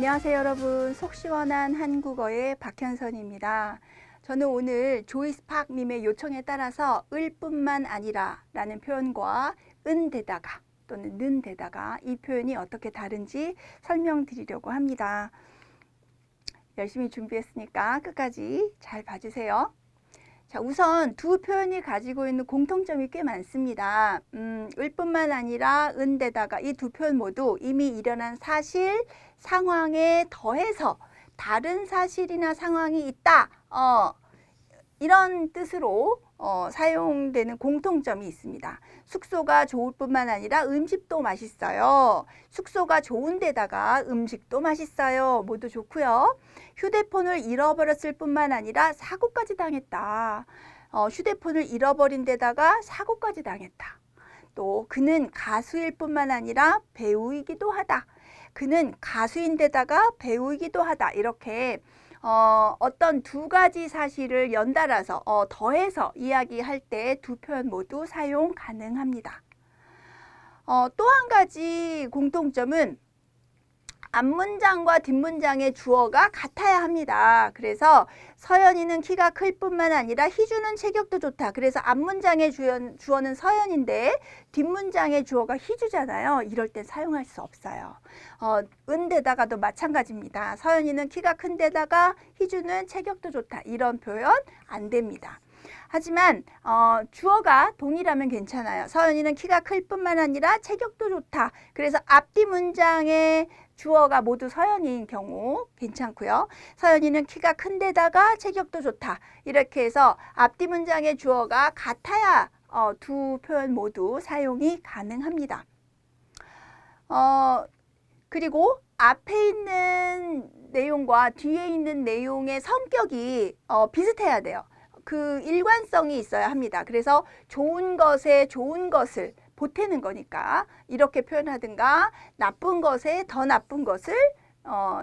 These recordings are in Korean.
안녕하세요 여러분. 속 시원한 한국어의 박현선입니다. 저는 오늘 조이스 팍님의 요청에 따라서 을 뿐만 아니라 라는 표현과 은데다가 또는 는데다가 이 표현이 어떻게 다른지 설명드리려고 합니다. 열심히 준비했으니까 끝까지 잘 봐주세요. 자, 우선 두 표현이 가지고 있는 공통점이 꽤 많습니다. 을 뿐만 아니라 은데다가 이 두 표현 모두 이미 일어난 사실, 상황에 더해서 다른 사실이나 상황이 있다. 이런 뜻으로 사용되는 공통점이 있습니다. 숙소가 좋을 뿐만 아니라 음식도 맛있어요. 숙소가 좋은 데다가 음식도 맛있어요. 모두 좋고요. 휴대폰을 잃어버렸을 뿐만 아니라 사고까지 당했다. 휴대폰을 잃어버린 데다가 사고까지 당했다. 또 그는 가수일 뿐만 아니라 배우이기도 하다. 그는 가수인 데다가 배우이기도 하다. 이렇게 어떤 두 가지 사실을 연달아서 더해서 이야기할 때 두 표현 모두 사용 가능합니다. 또 한 가지 공통점은 앞문장과 뒷문장의 주어가 같아야 합니다. 그래서 서연이는 키가 클 뿐만 아니라 희주는 체격도 좋다. 그래서 앞문장의 주어는 서연인데 뒷문장의 주어가 희주잖아요. 이럴 땐 사용할 수 없어요. 은데다가도 마찬가지입니다. 서연이는 키가 큰 데다가 희주는 체격도 좋다. 이런 표현 안 됩니다. 하지만 주어가 동일하면 괜찮아요. 서연이는 키가 클 뿐만 아니라 체격도 좋다. 그래서 앞뒤 문장의 주어가 모두 서연이인 경우 괜찮고요. 서연이는 키가 큰 데다가 체격도 좋다. 이렇게 해서 앞뒤 문장의 주어가 같아야 두 표현 모두 사용이 가능합니다. 그리고 앞에 있는 내용과 뒤에 있는 내용의 성격이 비슷해야 돼요. 그 일관성이 있어야 합니다. 그래서 좋은 것에 좋은 것을 보태는 거니까 이렇게 표현하든가 나쁜 것에 더 나쁜 것을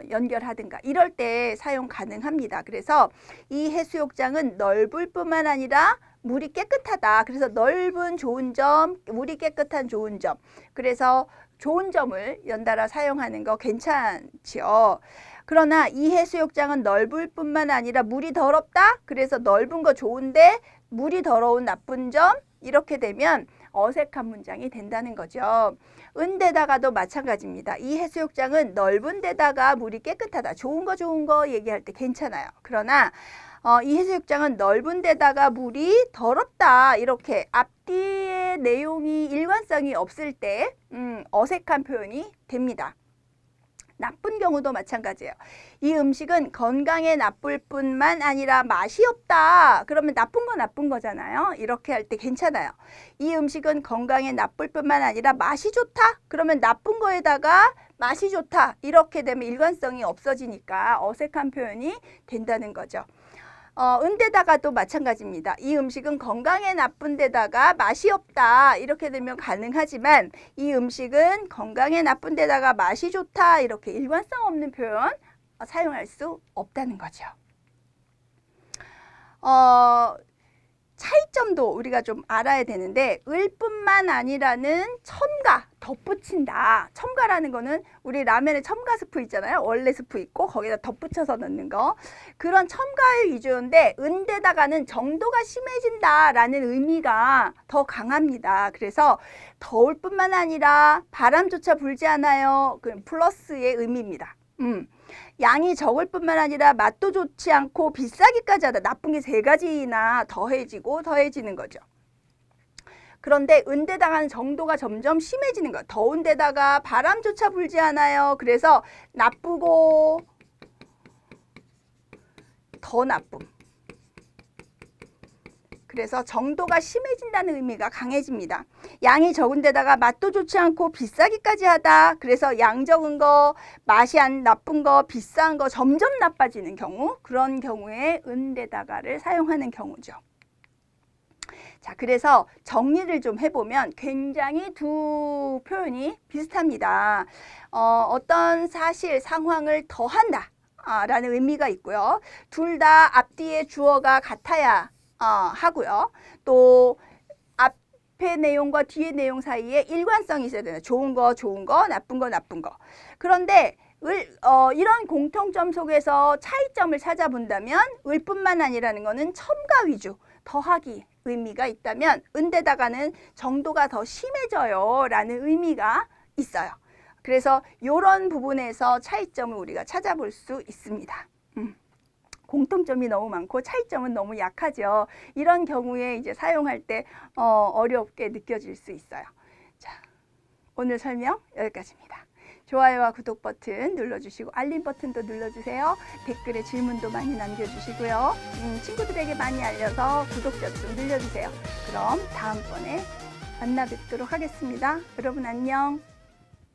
연결하든가 이럴 때 사용 가능합니다. 그래서 이 해수욕장은 넓을 뿐만 아니라 물이 깨끗하다. 그래서 넓은 좋은 점, 물이 깨끗한 좋은 점. 그래서 좋은 점을 연달아 사용하는 거 괜찮지요. 그러나 이 해수욕장은 넓을 뿐만 아니라 물이 더럽다. 그래서 넓은 거 좋은데 물이 더러운 나쁜 점. 이렇게 되면 어색한 문장이 된다는 거죠. 은데다가도 마찬가지입니다. 이 해수욕장은 넓은 데다가 물이 깨끗하다. 좋은 거 얘기할 때 괜찮아요. 그러나 이 해수욕장은 넓은 데다가 물이 더럽다. 이렇게 앞뒤의 내용이 일관성이 없을 때 어색한 표현이 됩니다. 나쁜 경우도 마찬가지예요. 이 음식은 건강에 나쁠 뿐만 아니라 맛이 없다. 그러면 나쁜 건 나쁜 거잖아요. 이렇게 할 때 괜찮아요. 이 음식은 건강에 나쁠 뿐만 아니라 맛이 좋다. 그러면 나쁜 거에다가 맛이 좋다. 이렇게 되면 일관성이 없어지니까 어색한 표현이 된다는 거죠. 은데다가도 마찬가지입니다. 이 음식은 건강에 나쁜 데다가 맛이 없다. 이렇게 되면 가능하지만 이 음식은 건강에 나쁜 데다가 맛이 좋다. 이렇게 일관성 없는 표현 사용할 수 없다는 거죠. 차이점도 우리가 좀 알아야 되는데 을 뿐만 아니라는 첨가, 덧붙인다. 첨가라는 거는 우리 라면에 첨가 스프 있잖아요. 원래 스프 있고 거기다 덧붙여서 넣는 거. 그런 첨가의 위주인데 은데다가는 정도가 심해진다라는 의미가 더 강합니다. 그래서 더울 뿐만 아니라 바람조차 불지 않아요. 그 플러스의 의미입니다. 양이 적을 뿐만 아니라 맛도 좋지 않고 비싸기까지 하다. 나쁜 게 세 가지나 더해지는 거죠. 그런데 은데다가는 정도가 점점 심해지는 거예요. 더운 데다가 바람조차 불지 않아요. 그래서 나쁘고 더 나쁨. 그래서 정도가 심해진다는 의미가 강해집니다. 양이 적은 데다가 맛도 좋지 않고 비싸기까지 하다. 그래서 양 적은 거, 맛이 안 나쁜 거, 비싼 거 점점 나빠지는 경우, 그런 경우에 은데다가를 사용하는 경우죠. 자, 그래서 정리를 좀 해보면 굉장히 두 표현이 비슷합니다. 어떤 사실, 상황을 더한다 라는 의미가 있고요. 둘 다 앞뒤의 주어가 같아야 하고요. 또 앞에 내용과 뒤의 내용 사이에 일관성이 있어야 되나. 좋은 거, 나쁜 거. 그런데 이런 공통점 속에서 차이점을 찾아본다면 을뿐만 아니라는 거는 첨가 위주, 더하기 의미가 있다면 은데다가는 정도가 더 심해져요 라는 의미가 있어요. 그래서 이런 부분에서 차이점을 우리가 찾아볼 수 있습니다. 공통점이 너무 많고 차이점은 너무 약하죠. 이런 경우에 이제 사용할 때 어렵게 느껴질 수 있어요. 자, 오늘 설명 여기까지입니다. 좋아요와 구독 버튼 눌러주시고 알림 버튼도 눌러주세요. 댓글에 질문도 많이 남겨주시고요. 친구들에게 많이 알려서 구독자 좀 늘려주세요. 그럼 다음번에 만나 뵙도록 하겠습니다. 여러분 안녕.